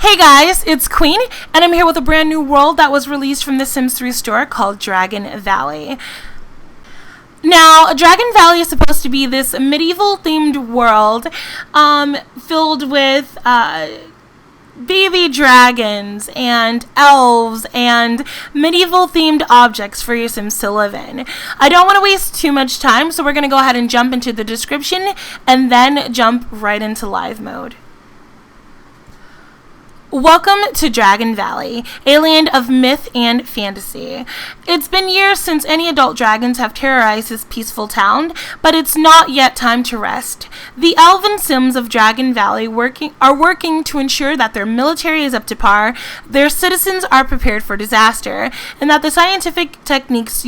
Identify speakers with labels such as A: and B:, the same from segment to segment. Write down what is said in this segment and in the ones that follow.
A: Hey guys, it's Queen, and I'm here with a brand new world that was released from the Sims 3 store called Dragon Valley. Now, Dragon Valley is supposed to be this medieval-themed world filled with baby dragons and elves and medieval-themed objects for your Sims to live in. I don't want to waste too much time, so we're going to go ahead and jump into the description and then jump right into live mode. Welcome to Dragon Valley, a land of myth and fantasy. It's been years since any adult dragons have terrorized this peaceful town, but it's not yet time to rest. The elven Sims of Dragon Valley are working to ensure that their military is up to par, their citizens are prepared for disaster, and that the scientific techniques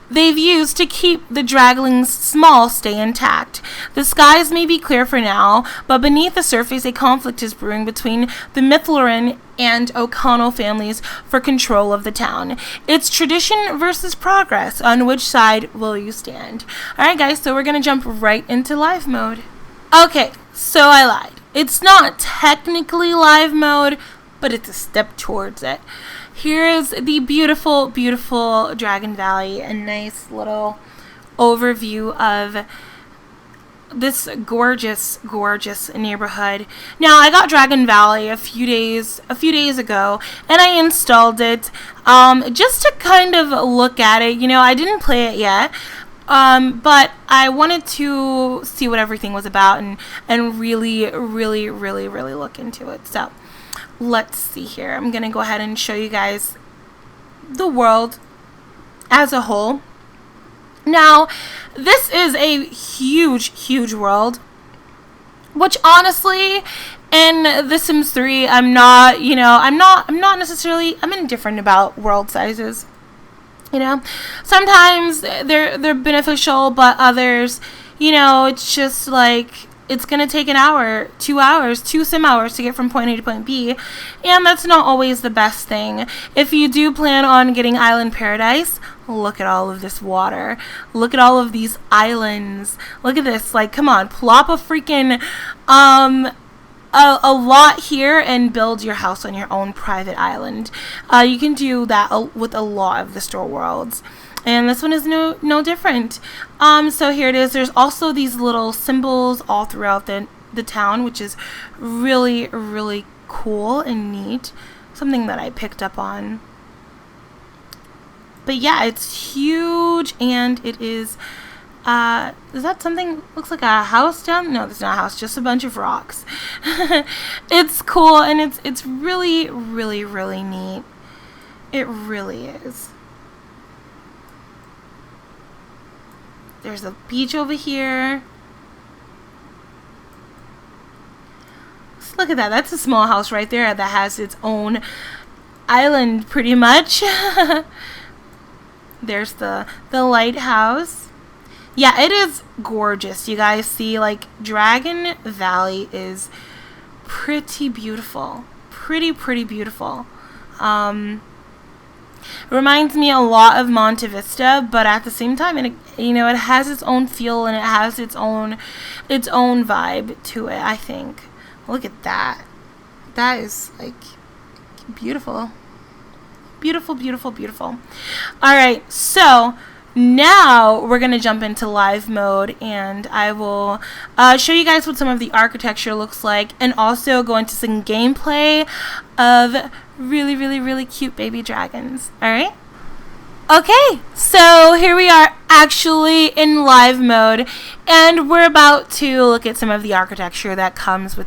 A: they've used to keep the draglings small stay intact. The skies may be clear for now, but beneath the surface a conflict is brewing between the Mithlorin and O'Connell families for control of the town. It's tradition versus progress. On which side will you stand? Alright guys, so we're going to jump right into live mode. Okay, so I lied. It's not technically live mode, but it's a step towards it. Here is the beautiful, beautiful Dragon Valley, a nice little overview of this gorgeous, gorgeous neighborhood. Now, I got Dragon Valley a few days ago, and I installed it just to kind of look at it. You know, I didn't play it yet, but I wanted to see what everything was about and really, really, really, really look into it. So let's see here. I'm going to go ahead and show you guys the world as a whole. Now, this is a huge, huge world, which honestly, in The Sims 3, I'm indifferent about world sizes. You know, sometimes they're beneficial, but others, you know, it's just like, it's going to take an hour, 2 hours, 2 sim hours to get from point A to point B, and that's not always the best thing. If you do plan on getting Island Paradise, look at all of this water. Look at all of these islands. Look at this. Like, come on, plop a freaking, a lot here and build your house on your own private island. You can do that with a lot of the store worlds. And this one is no different. So here it is. There's also these little symbols all throughout the town, which is really, really cool and neat. Something that I picked up on. But yeah, it's huge, and it is that something? Looks like a house down? No, that's not a house, just a bunch of rocks. It's cool, and it's really, really, really neat. It really is. There's a beach over here. Just look at that. That's a small house right there that has its own island, pretty much. There's the lighthouse. Yeah, it is gorgeous. You guys see, like, Dragon Valley is pretty beautiful. Pretty beautiful. It reminds me a lot of Monte Vista, but at the same time, it has its own feel and it has its own vibe to it, I think. Look at that. That is, like, beautiful. Beautiful, beautiful, beautiful. Alright, so now we're going to jump into live mode, and I will show you guys what some of the architecture looks like, and also go into some gameplay of really, really, really cute baby dragons. Alright? Okay, so here we are actually in live mode, and we're about to look at some of the architecture that comes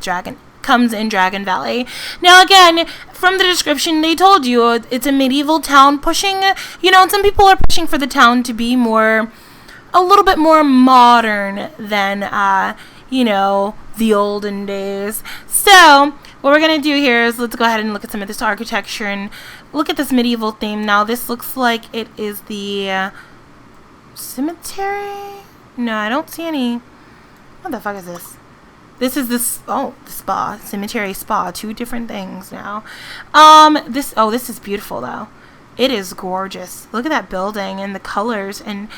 A: in Dragon Valley. Now again, from the description, they told you it's a medieval town pushing, and some people are pushing for the town to be a little bit more modern than, the olden days. So what we're going to do here is let's go ahead and look at some of this architecture and look at this medieval theme. Now this looks like it is the cemetery? No, I don't see any. What the fuck is this? This is the spa, cemetery spa, 2 different things now. This is beautiful though. It is gorgeous. Look at that building and the colors, and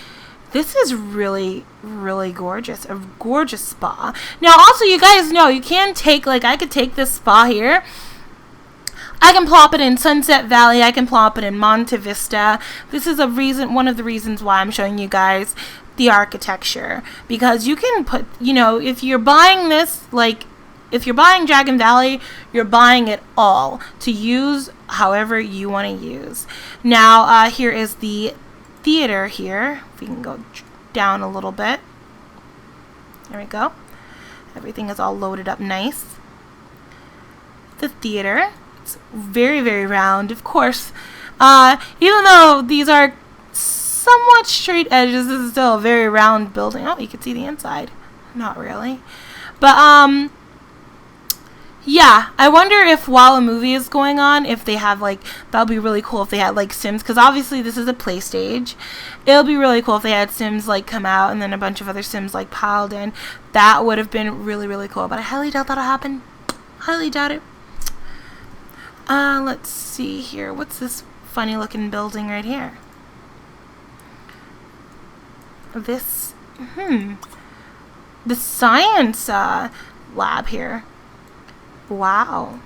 A: this is really, really gorgeous. A gorgeous spa. Now also, you guys know you can take, like, I could take this spa here I can plop it in Sunset Valley. I can plop it in Monte Vista. This is one of the reasons why I'm showing you guys the architecture, because you can put, you know, if you're buying this, like, if you're buying Dragon Valley, you're buying it all to use however you want to use. Now, here is the theater here. If we can go down a little bit. There we go. Everything is all loaded up nice. The theater. It's very, very round. Of course, even though these are somewhat straight edges, this is still a very round building. Oh, you can see the inside. Not really. But, yeah, I wonder if while a movie is going on, if they have, like, that would be really cool if they had, like, Sims, because obviously this is a play stage. It'll be really cool if they had Sims, like, come out, and then a bunch of other Sims, like, piled in. That would have been really, really cool, but I highly doubt that'll happen. Highly doubt it. Let's see here. What's this funny looking building right here? This, the science, lab here. Wow.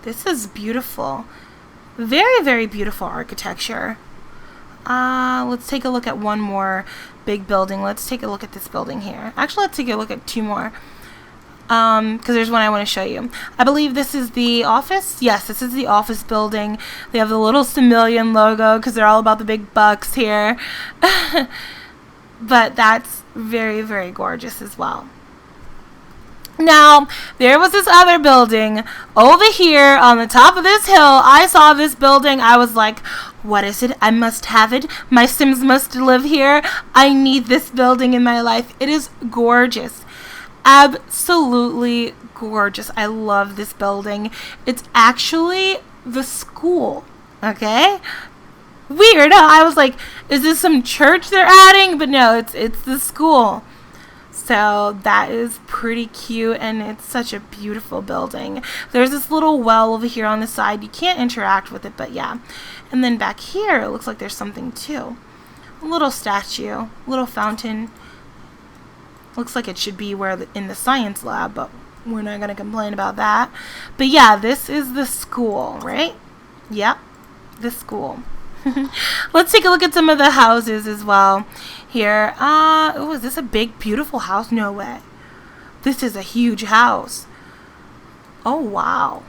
A: This is beautiful. Very, very beautiful architecture. Let's take a look at one more big building. Let's take a look at this building here. Actually, let's take a look at two more. Because there's one I want to show you. I believe this is the office. Yes, this is the office building. They have the little Simillion logo because they're all about the big bucks here. But that's very, very gorgeous as well. Now, there was this other building over here on the top of this hill. I saw this building. I was like, what is it? I must have it. My Sims must live here. I need this building in my life. It is gorgeous. Absolutely gorgeous. I love this building. It's actually the school. Okay? Weird, huh? I was like, is this some church they're adding? But no, it's the school. So that is pretty cute, and it's such a beautiful building. There's this little well over here on the side. You can't interact with it, but yeah. And then back here, it looks like there's something too. A little statue, little fountain. Looks like it should be where in the science lab, but we're not going to complain about that. But yeah, this is the school, right? Yep, the school. Let's take a look at some of the houses as well here. Oh, is this a big, beautiful house? No way. This is a huge house. Oh, wow.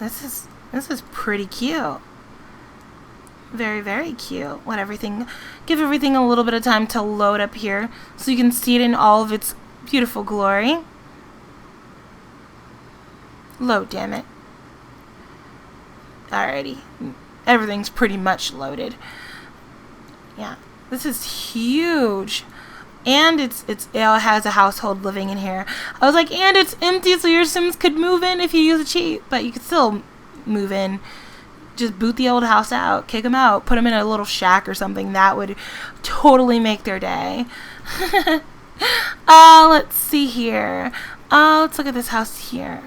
A: This is pretty cute. Very, very cute. Give everything a little bit of time to load up here so you can see it in all of its beautiful glory. Load, damn it. Alrighty. Everything's pretty much loaded. Yeah. This is huge. And it has a household living in here. I was like, and it's empty so your Sims could move in if you use a cheat, but you could still move in. Just boot the old house out, kick them out, put them in a little shack or something. That would totally make their day. Let's see here. Let's look at this house here.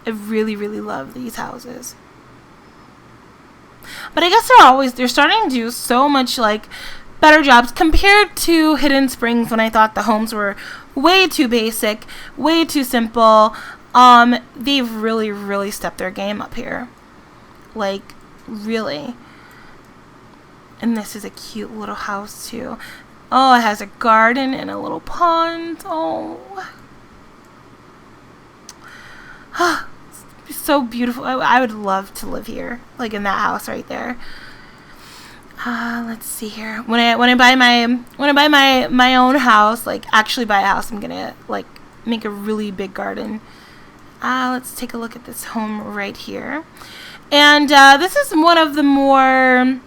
A: I really, really love these houses. But I guess they're starting to do so much, like, better jobs compared to Hidden Springs when I thought the homes were way too basic, way too simple. They've really, really stepped their game up here. Like, really. And this is a cute little house, too. Oh, it has a garden and a little pond. Oh. It's so beautiful. I would love to live here, like in that house right there. Let's see here. When I buy my own house, like actually buy a house, I'm gonna like make a really big garden. Let's take a look at this home right here. And this is one of the more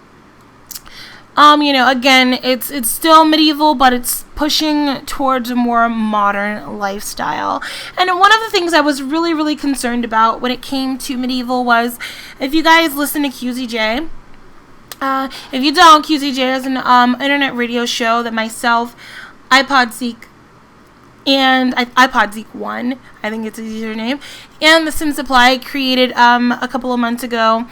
A: again, it's still medieval, but it's pushing towards a more modern lifestyle. And one of the things I was really, really concerned about when it came to medieval was, if you guys listen to QZJ, if you don't, QZJ is an internet radio show that myself, iPodZeek, and iPodZeek1, I think it's a username, and The Sim Supply created a couple of months ago,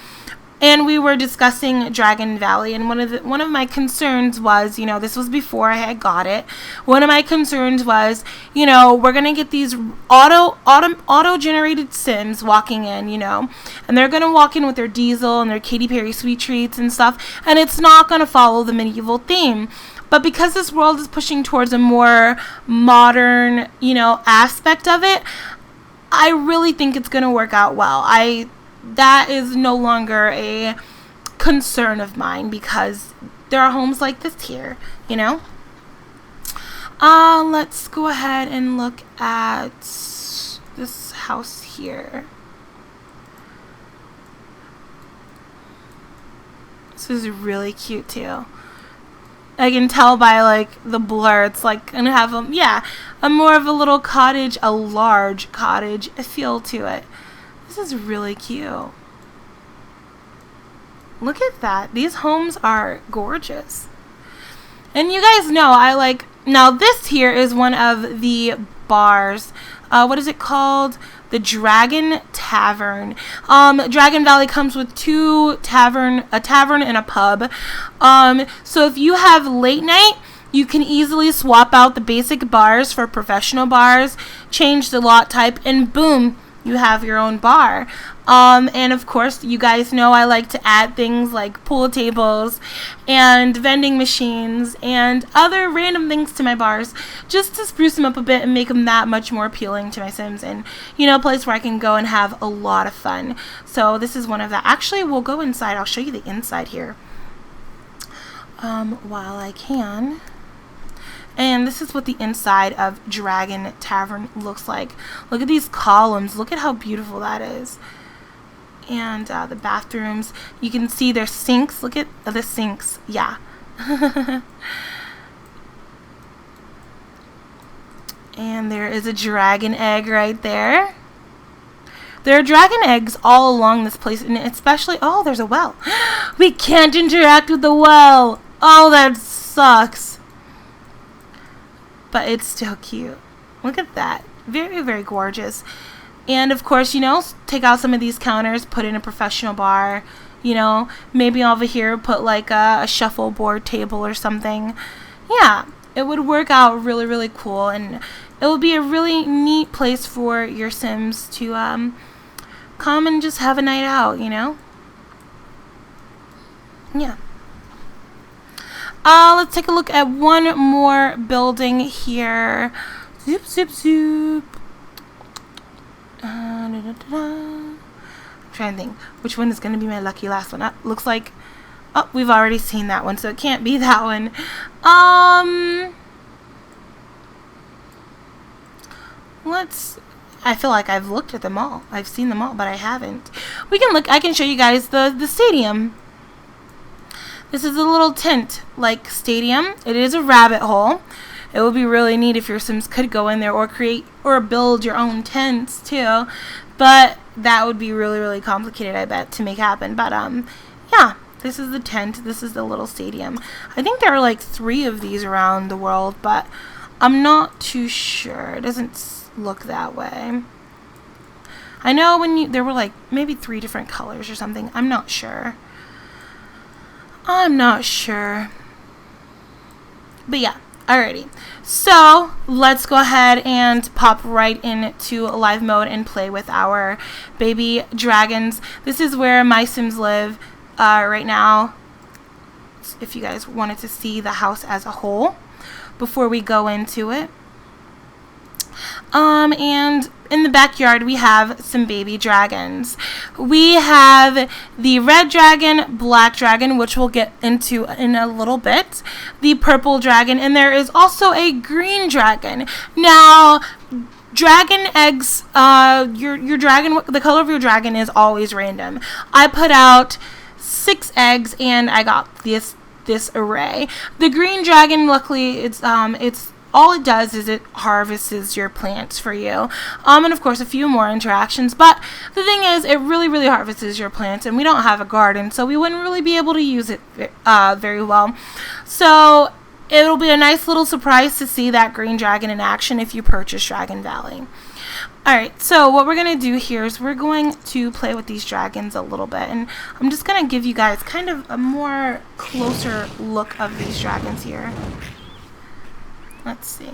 A: and we were discussing Dragon Valley, and one of my concerns was, you know, this was before I had got it. One of my concerns was, you know, we're gonna get these auto generated Sims walking in, you know, and they're gonna walk in with their diesel and their Katy Perry sweet treats and stuff, and it's not gonna follow the medieval theme. But because this world is pushing towards a more modern, you know, aspect of it, I really think it's gonna work out well. That is no longer a concern of mine because there are homes like this here, you know. Let's go ahead and look at this house here. This is really cute too. I can tell by like the blur, it's like gonna have a more of a little cottage, a large cottage feel to it. This is really cute. Look at that. These homes are gorgeous. And you guys know now this here is one of the bars. What is it called? The Dragon Tavern. Dragon Valley comes with a tavern and a pub. So if you have late night, you can easily swap out the basic bars for professional bars, change the lot type, and boom, you have your own bar. And of course, you guys know I like to add things like pool tables and vending machines and other random things to my bars just to spruce them up a bit and make them that much more appealing to my Sims, and, you know, a place where I can go and have a lot of fun. So this is one of that. Actually, we'll go inside. I'll show you the inside here while I can. And this is what the inside of Dragon Tavern looks like. Look at these columns. Look at how beautiful that is. And the bathrooms. You can see their sinks. Look at the sinks. Yeah. And there is a dragon egg right there. There are dragon eggs all along this place. And especially... Oh, there's a well. We can't interact with the well. Oh, that sucks. But it's still cute. Look at that. Very, very gorgeous. And of course, you know, take out some of these counters, put in a professional bar, you know, maybe over here put like a shuffleboard table or something. Yeah, it would work out really, really cool, and it would be a really neat place for your Sims to come and just have a night out, you know. Yeah. Let's take a look at one more building here. Zoop, zoop, zoop. I'm trying to think which one is going to be my lucky last one. Looks like, oh, we've already seen that one, so it can't be that one. I feel like I've looked at them all. I've seen them all, but I haven't. We can look. I can show you guys the stadium. This is a little tent-like stadium. It is a rabbit hole. It would be really neat if your Sims could go in there or create or build your own tents too. But that would be really, really complicated, I bet, to make happen. But yeah, this is the tent. This is the little stadium. I think there are like 3 of these around the world, but I'm not too sure. It doesn't look that way. I know there were like maybe 3 different colors or something. I'm not sure. But yeah, alrighty. So let's go ahead and pop right into live mode and play with our baby dragons. This is where my Sims live right now. If you guys wanted to see the house as a whole before we go into it. And in the backyard we have some baby dragons. We have the red dragon, black dragon, which we'll get into in a little bit, the purple dragon, and there is also a green dragon. Now, dragon eggs, your dragon, the color of your dragon is always random. I put out 6 eggs and I got this array. The green dragon, luckily, it's all it does is it harvests your plants for you. And of course a few more interactions, but the thing is it really, really harvests your plants, and we don't have a garden, so we wouldn't really be able to use it very well. So it'll be a nice little surprise to see that green dragon in action if you purchase Dragon Valley. Alright, so what we're going to do here is we're going to play with these dragons a little bit. And I'm just going to give you guys kind of a more closer look of these dragons here. Let's see.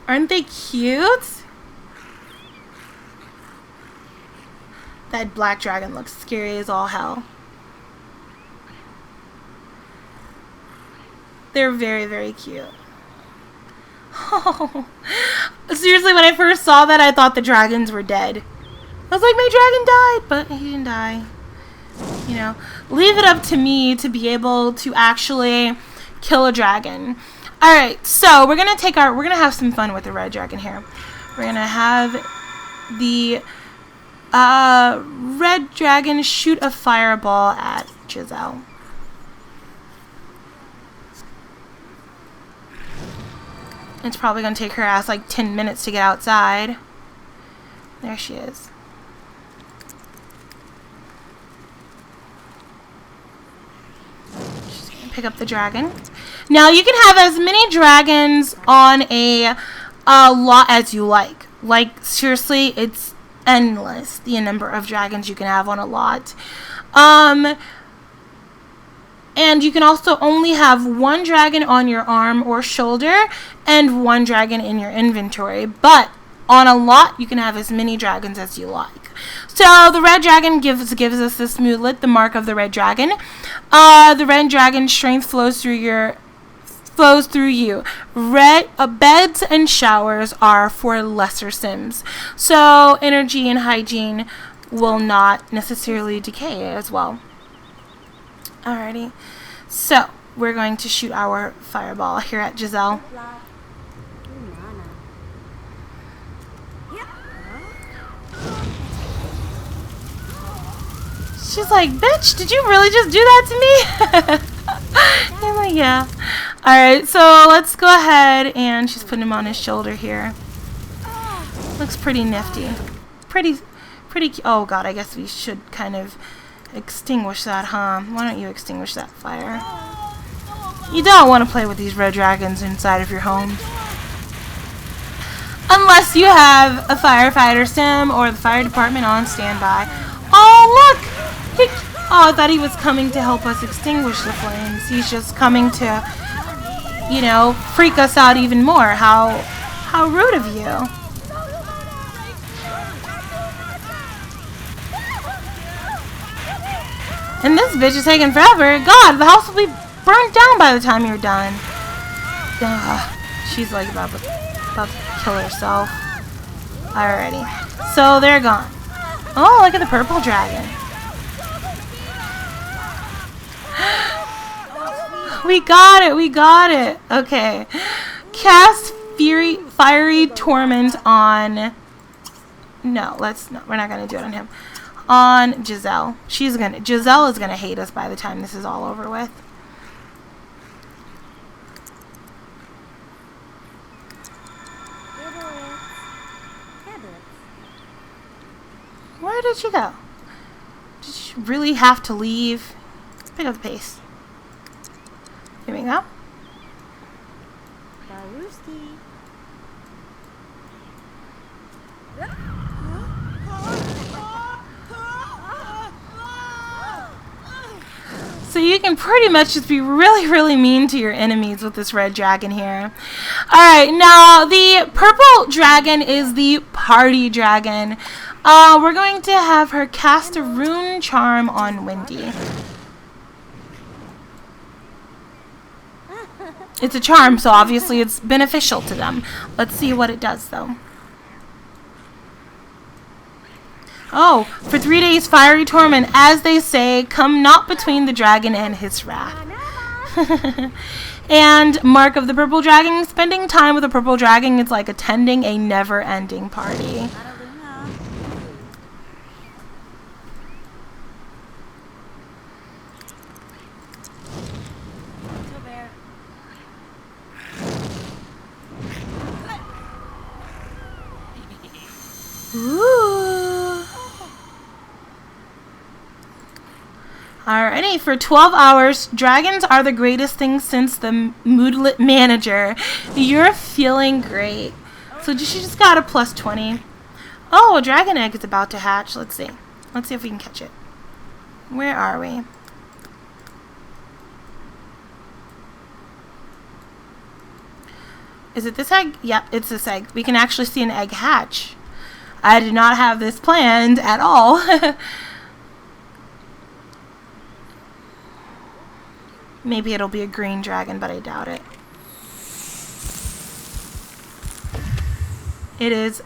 A: Aren't they cute? That black dragon looks scary as all hell. They're very, very cute. Oh. Seriously, when I first saw that, I thought the dragons were dead. I was like, my dragon died, but he didn't die. You know, leave it up to me to be able to actually kill a dragon. Alright, so we're gonna have some fun with the red dragon here. We're gonna have the red dragon shoot a fireball at Giselle. It's probably going to take her ass like 10 minutes to get outside. There she is. She's going to pick up the dragon. Now you can have as many dragons on a lot as you like. Like, seriously, it's endless, the number of dragons you can have on a lot. And you can also only have one dragon on your arm or shoulder and one dragon in your inventory. But on a lot, you can have as many dragons as you like. So the red dragon gives us this moodlet, the mark of the red dragon. The red dragon strength flows through you. Beds and showers are for lesser sims. So energy and hygiene will not necessarily decay as well. Alrighty, so we're going to shoot our fireball here at Giselle. She's like, bitch, did you really just do that to me? I'm like, yeah. Alright, so let's go ahead and she's putting him on his shoulder here. Looks pretty nifty. Pretty, oh god, I guess we should kind of extinguish that, huh? Why don't you extinguish that fire? You don't want to play with these red dragons inside of your home. Unless you have a firefighter sim or the fire department on standby. Oh, look! I thought he was coming to help us extinguish the flames. He's just coming to, you know, freak us out even more. How rude of you. And this bitch is taking forever. God, the house will be burnt down by the time you're done. She's like about to kill herself. Alrighty. So they're gone. Oh, look at the purple dragon. We got it. Okay. Cast Fiery Torment on... No, we're not going to do it on him. On Giselle. Giselle is gonna hate us by the time this is all over with. Where did she go? Did she really have to leave? Pick up the pace. Here we go. So you can pretty much just be really, really mean to your enemies with this red dragon here. Alright, now the purple dragon is the party dragon. We're going to have her cast a rune charm on Wendy. It's a charm, so obviously it's beneficial to them. Let's see what it does, though. Oh, for 3 days, fiery torment, as they say, come not between the dragon and his wrath. And mark of the purple dragon, spending time with a purple dragon is like attending a never-ending party. Ooh. Alrighty, for 12 hours, dragons are the greatest thing since the Moodlet manager. You're feeling great. So she just got a plus 20. Oh, a dragon egg is about to hatch. Let's see. Let's see if we can catch it. Where are we? Is it this egg? Yep, it's this egg. We can actually see an egg hatch. I did not have this planned at all. Maybe it'll be a green dragon, but I doubt it. It is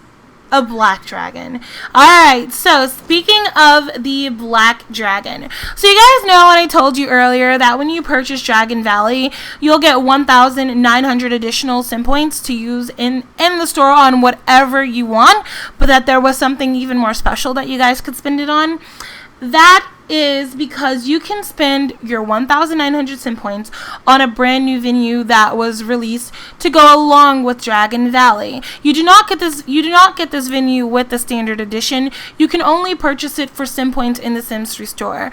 A: a black dragon. Alright, so speaking of the black dragon. So you guys know when I told you earlier that when you purchase Dragon Valley, you'll get 1,900 additional sim points to use in the store on whatever you want, but that there was something even more special that you guys could spend it on. That is because you can spend your 1,900 sim points on a brand new venue that was released to go along with Dragon Valley. You do not get this venue with the standard edition. You can only purchase it for sim points in the Sims 3 store.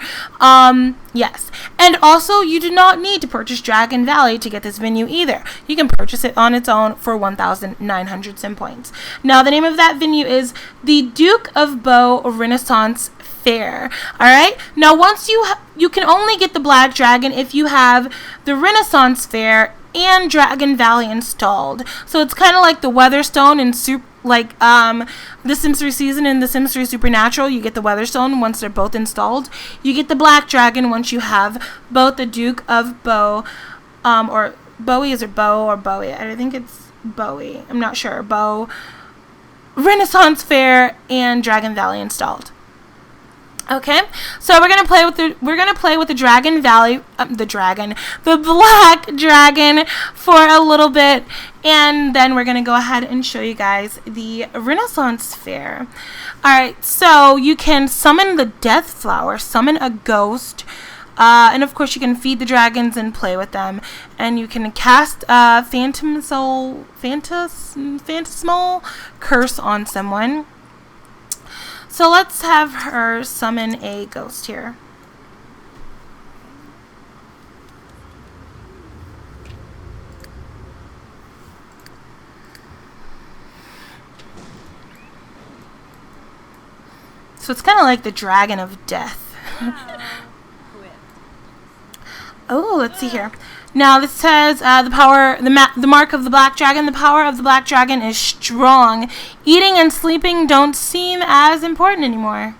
A: Yes. And also you do not need to purchase Dragon Valley to get this venue either. You can purchase it on its own for 1,900 sim points. Now the name of that venue is the Duke of Bow Renaissance Faire. Alright, now once you can only get the black dragon if you have the Renaissance Faire and Dragon Valley installed. So it's kind of like the Weatherstone and the Sims 3 Season and the Sims 3 Supernatural. You get the Weatherstone once they're both installed. You get the black dragon once you have both the Duke of Bow, or Bowie, is it Bow or Bowie? I think it's Bowie. I'm not sure. Bow, Renaissance Faire, and Dragon Valley installed. Okay, so we're gonna play with the Dragon Valley, the black dragon for a little bit, and then we're gonna go ahead and show you guys the Renaissance Faire. All right, so you can summon the Death Flower, summon a ghost, and of course you can feed the dragons and play with them, and you can cast phantasmal curse on someone. So let's have her summon a ghost here. So it's kind of like the Dragon of Death. Oh, let's see here. Now this says the mark of the black dragon. The power of the black dragon is strong. Eating and sleeping don't seem as important anymore.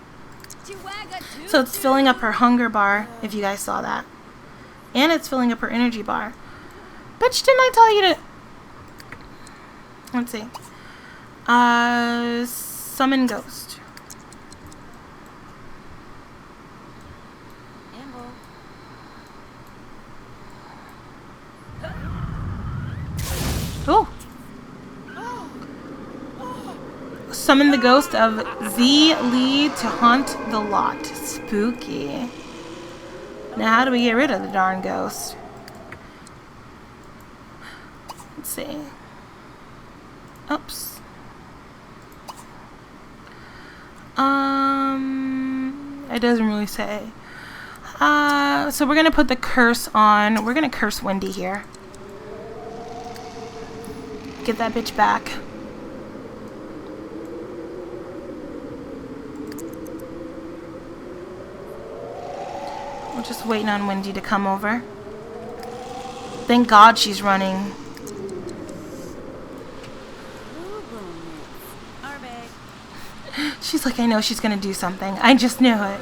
A: So it's filling up her hunger bar, if you guys saw that. And it's filling up her energy bar. Bitch, didn't I tell you to... Let's see. Summon ghost. Oh! Summon the ghost of Z Lee to haunt the lot. Spooky. Now how do we get rid of the darn ghost? Let's see. Oops. It doesn't really say. So we're gonna put the curse on. We're gonna curse Wendy here. Get that bitch back. We're just waiting on Wendy to come over. Thank God she's running. She's like, I know she's gonna do something. I just knew it.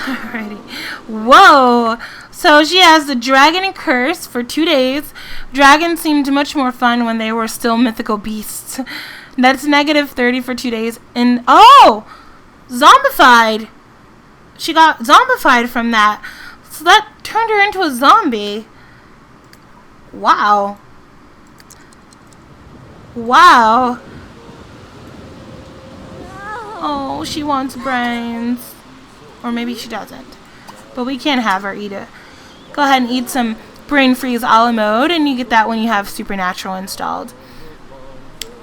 A: Alrighty. Whoa! So she has the dragon curse for 2 days. Dragons seemed much more fun when they were still mythical beasts. That's negative 30 for 2 days. And oh! Zombified! She got zombified from that. So that turned her into a zombie. Wow. Wow. Oh, she wants brains. Or maybe she doesn't. But we can't have her eat it. Go ahead and eat some brain freeze a la mode, and you get that when you have Supernatural installed.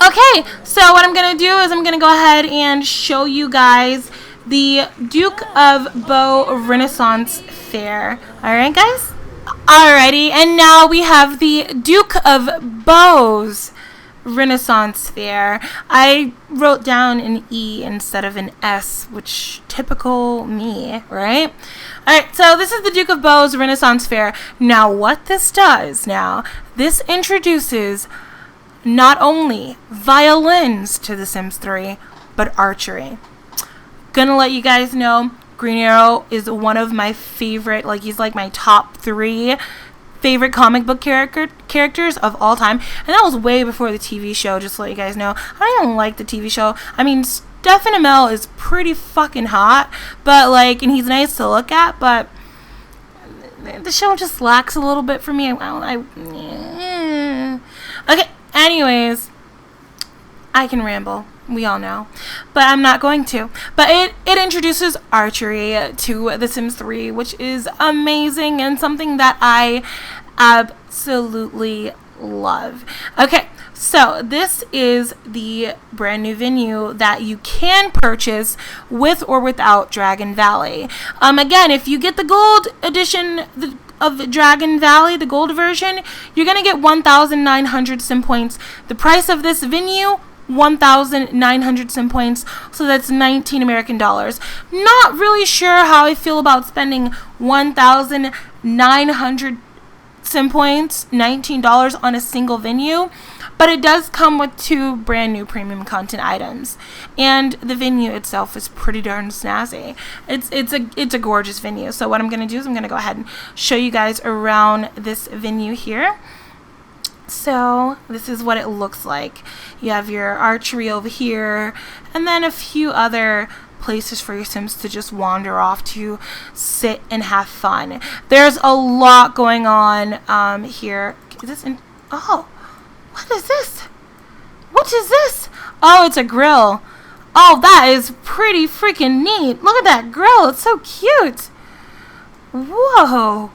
A: Okay, so what I'm going to do is I'm going to go ahead and show you guys the Duke of Bow Renaissance Faire. Alright, guys? Alrighty, and now we have the Duke of Bows Renaissance Faire. I wrote down an E instead of an S, which typical me, right? Alright, so this is the Duke of Bows Renaissance Faire. Now, what this does now, this introduces not only violins to The Sims 3, but archery. Gonna let you guys know, Green Arrow is one of my favorite, like he's like my top 3 favorite comic book characters of all time. And that was way before the TV show, just to let you guys know. I don't even like the TV show. I mean, Stefan Amell is pretty fucking hot, but like, and he's nice to look at, but the show just lacks a little bit for me. Okay. Anyways, I can ramble. We all know. But I'm not going to. But it introduces archery to The Sims 3, which is amazing and something that I absolutely love. Okay, so this is the brand new venue that you can purchase with or without Dragon Valley. Again, if you get the gold edition of Dragon Valley, the gold version, you're going to get 1,900 sim points. The price of this venue, 1,900 sim points, so that's 19 American dollars. Not really sure how I feel about spending 1,900 sim points, $19 on a single venue, but it does come with 2 brand new premium content items, and the venue itself is pretty darn snazzy. It's a gorgeous venue. So what I'm gonna do is I'm gonna go ahead and show you guys around this venue here. So this is what it looks like. You have your archery over here, and then a few other places for your Sims to just wander off to sit and have fun. There's a lot going on here. Is this in? Oh, what is this? What is this? Oh, it's a grill. Oh, that is pretty freaking neat. Look at that grill. It's so cute. Whoa.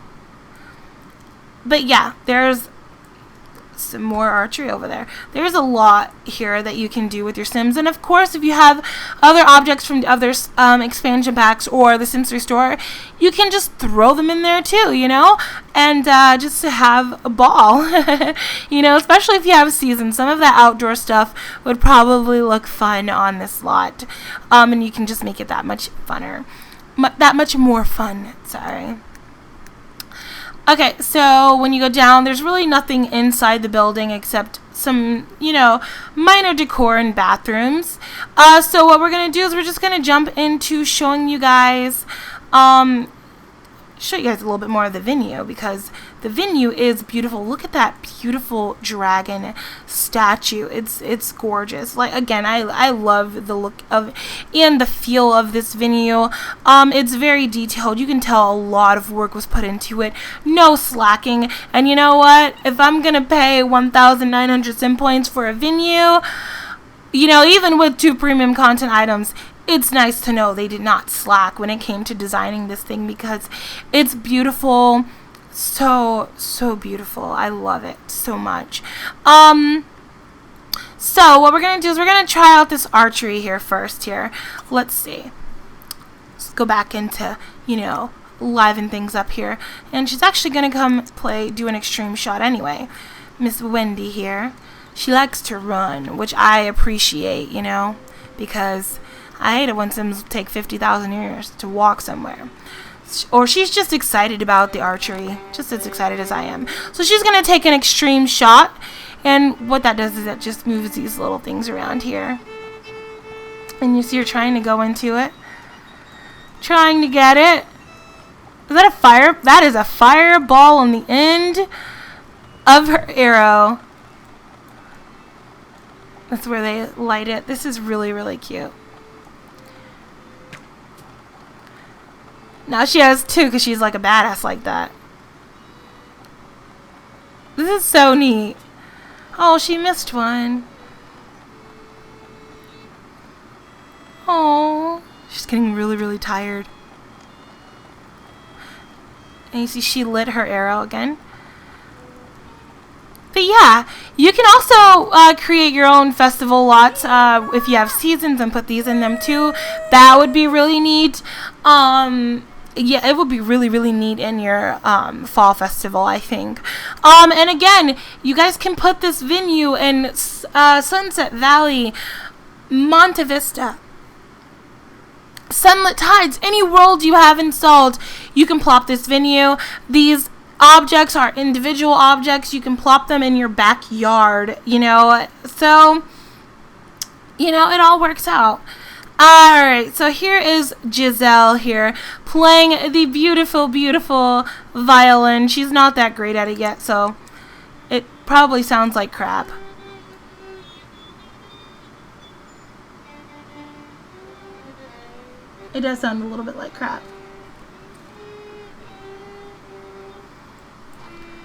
A: But yeah, there's some more archery over there. There's a lot here that you can do with your Sims, and of course, if you have other objects from other expansion packs or the Sims 3 store, you can just throw them in there too, you know, and just to have a ball. You know, especially if you have seasons. Some of that outdoor stuff would probably look fun on this lot, and you can just make it that much funner, that much more fun. Sorry. Okay, so when you go down, there's really nothing inside the building except some, you know, minor decor and bathrooms. So what we're going to do is we're just going to jump into showing you guys, show you guys a little bit more of the venue, because the venue is beautiful. Look at that beautiful dragon statue. It's gorgeous. Like, again, I love the look of and the feel of this venue. It's very detailed. You can tell a lot of work was put into it. No slacking. And you know what? If I'm gonna pay 1,900 sim points for a venue, you know, even with 2 premium content items, it's nice to know they did not slack when it came to designing this thing, because it's beautiful. So beautiful. I love it so much. So what we're going to do is we're going to try out this archery here first here. Let's see. Let's go back into, you know, liven things up here. And she's actually going to come do an extreme shot anyway. Miss Wendy here. She likes to run, which I appreciate, you know, because I hate it when Sims take 50,000 years to walk somewhere. Or she's just excited about the archery, just as excited as I am. So she's going to take an extreme shot, and what that does is that just moves these little things around here. And you see her trying to go into it. Trying to get it. Is that a fire? That is a fireball on the end of her arrow. That's where they light it. This is really, really cute. Now she has 2 because she's like a badass like that. This is so neat. Oh, she missed one. Oh, she's getting really, really tired. And you see she lit her arrow again. But yeah, you can also create your own festival lots if you have seasons and put these in them too. That would be really neat. Yeah, it would be really, really neat in your fall festival, I think. And again, you guys can put this venue in Sunset Valley, Monte Vista, Sunlit Tides, any world you have installed, you can plop this venue. These objects are individual objects. You can plop them in your backyard, you know. So, you know, it all works out. Alright, so here is Giselle here playing the beautiful, beautiful violin. She's not that great at it yet, so it probably sounds like crap. It does sound a little bit like crap.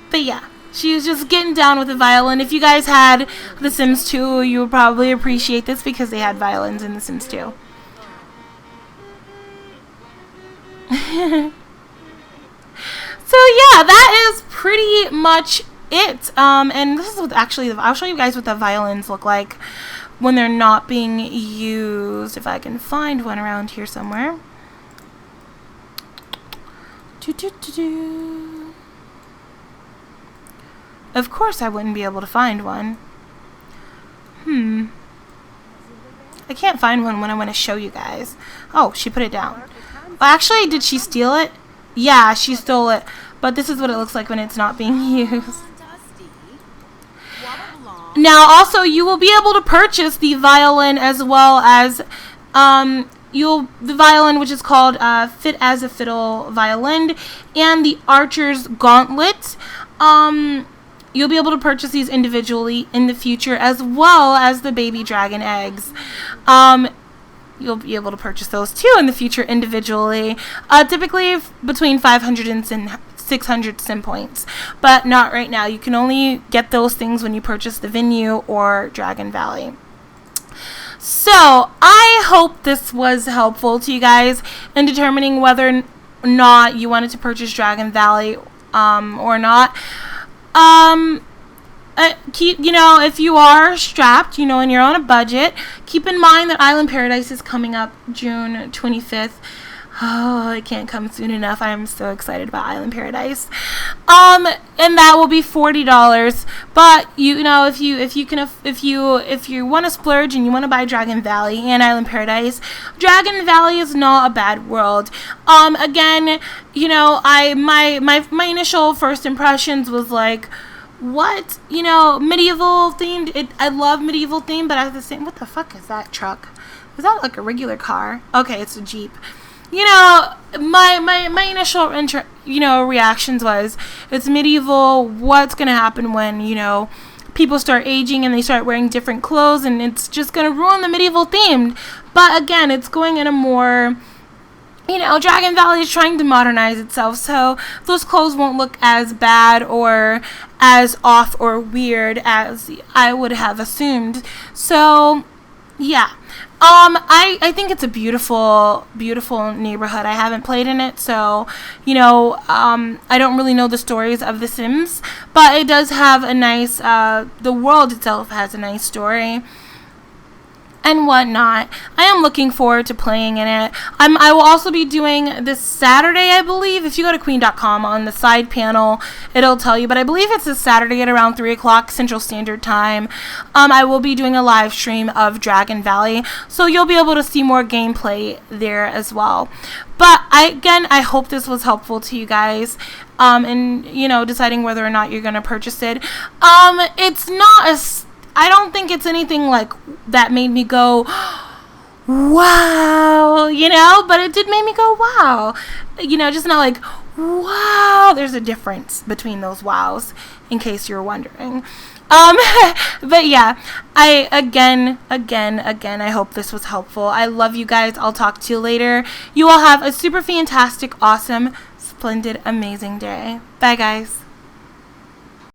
A: But yeah, she was just getting down with the violin. If you guys had The Sims 2, you would probably appreciate this because they had violins in The Sims 2. So yeah, that is pretty much it. And this is what actually, I'll show you guys what the violins look like when they're not being used. If I can find one around here somewhere. Of course I wouldn't be able to find one. I can't find one when I want to show you guys. Oh, she put it down. Well, actually, did she steal it? Yeah, she stole it. But this is what it looks like when it's not being used. Now, also, you will be able to purchase the violin as well as the violin, which is called Fit as a Fiddle violin, and the Archer's Gauntlet. You'll be able to purchase these individually in the future, as well as the baby dragon eggs. You'll be able to purchase those too in the future individually, typically between 500 and 600 sim points, but not right now. You can only get those things when you purchase the venue or Dragon Valley. So I hope this was helpful to you guys in determining whether or not you wanted to purchase Dragon Valley or not. You know, if you are strapped, you know, and you're on a budget, keep in mind that Island Paradise is coming up June 25th. Oh, it can't come soon enough. I am so excited about Island Paradise. And that will be $40. But you know, if you want to splurge and you want to buy Dragon Valley and Island Paradise, Dragon Valley is not a bad world. Again, you know, my initial first impressions was like, what? You know, medieval themed. I love medieval theme, but at the same, what the fuck is that truck? Is that like a regular car? Okay, it's a Jeep. You know, my initial reactions was, it's medieval. What's gonna happen when, you know, people start aging and they start wearing different clothes, and it's just gonna ruin the medieval theme. But again, it's going in a more, you know, Dragon Valley is trying to modernize itself, so those clothes won't look as bad or as off or weird as I would have assumed. So, yeah. I think it's a beautiful, beautiful neighborhood. I haven't played in it, so, you know, I don't really know the stories of The Sims, but it does have a nice, the world itself has a nice story and whatnot. I am looking forward to playing in it. I will also be doing this Saturday, I believe. If you go to Quxxn.com, on the side panel, it'll tell you. But I believe it's this Saturday at around 3 o'clock Central Standard Time. I will be doing a live stream of Dragon Valley, so you'll be able to see more gameplay there as well. But I hope this was helpful to you guys. In, you know, deciding whether or not you're going to purchase it. It's not I don't think it's anything like that made me go, wow, you know, but it did make me go, wow, you know, just not like, wow. There's a difference between those wows, in case you're wondering. But yeah, again, I hope this was helpful. I love you guys. I'll talk to you later. You all have a super fantastic, awesome, splendid, amazing day. Bye, guys.